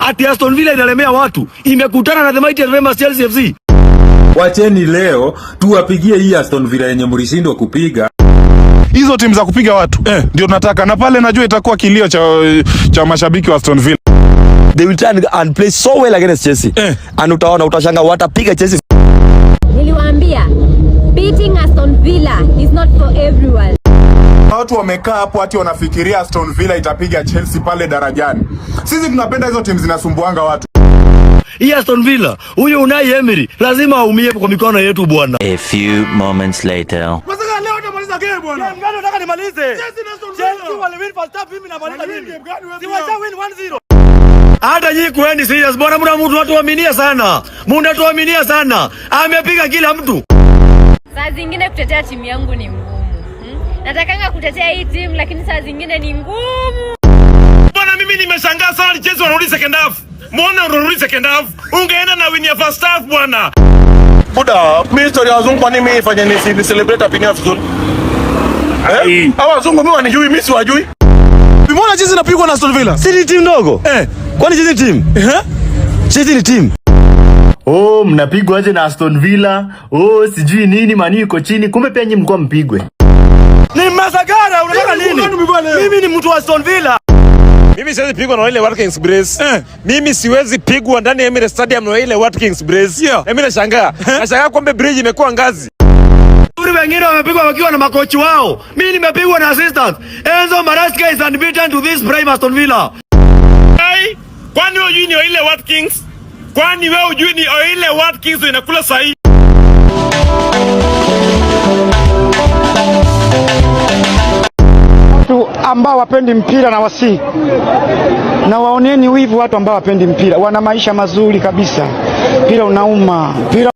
ati Aston Villa inalemea watu, imekutana na the mighty and famous Chelsea FC. Wacheni leo tuwapigie hii Aston Villa yenye mlishindwa kupiga. Hizo timu za kupiga watu ndio tunataka, na pale najua itakuwa kilio cha mashabiki wa Aston Villa. They will try and play so well against Chelsea. And utaona utashanga watapiga Chelsea. Niliwaambia beating Aston Villa is not for everyone. Watu wamekaa hapo ati wanafikiria Aston Villa itapiga Chelsea pale darajani. Sisi tunapenda hizo timu zinasumbuanga watu. Hii Aston Villa, huyu Unai Emery lazima aumie kwa mikono yetu bwana. A few moments later. Wasaka leo utamaliza game bwana. Game gani unataka nimalize? Chelsea wale win first half, mimi namaliza nini? Si wacha win 1-0. Hata nyinyi kueni serious bwana, mtu watuaminia sana. Mnatuaminia sana. Amepiga kila mtu. Saa zingine kutetea timu yangu ni ngumu. Natakanga kutetea hii timu lakini saa zingine ni ngumu. Bwana mimi nimeshangaa sana Chelsea wanarudi second half. Mbona unarudi second half? Ungeenda na win ya first half bwana. Buda, mimi story ya wazungu kwa nini mimi ifanye ni celebrate opinion vizuri? Hawa wazungu mimi wanijui, mimi si wajui. Mbona Chelsea inapigwa na Aston Villa? Si ni timu ndogo? Kwani Chelsea ni timu? Chelsea ni timu. Oh, mnapigwa aje na Aston Villa? Oh, sijui nini mani yuko chini. Kumbe pia nyinyi mlikuwa mpigwe. Ni masagara, unataka nini? Mimi ni mtu wa Aston Villa. Mimi siwezi pigwa na ile Watkins Brace. Mimi siwezi pigwa ndani ya Emirates Stadium na ile Watkins Brace. Mimi nashangaa. Nashangaa kwamba bridge imekuwa ngazi. Wengine wamepigwa wakiwa na makochi wao. Mimi nimepigwa na assistant. Enzo Maresca is unbeaten to this prime Aston Villa. Hey, kwani wewe hujui ni ile Watkins? Kwani wewe hujui ni ile Watkins inakula sahi? Watu ambao wapendi mpira na wasi na waoneni wivu watu ambao wapendi mpira, wana maisha mazuri kabisa. Mpira unauma. Mpira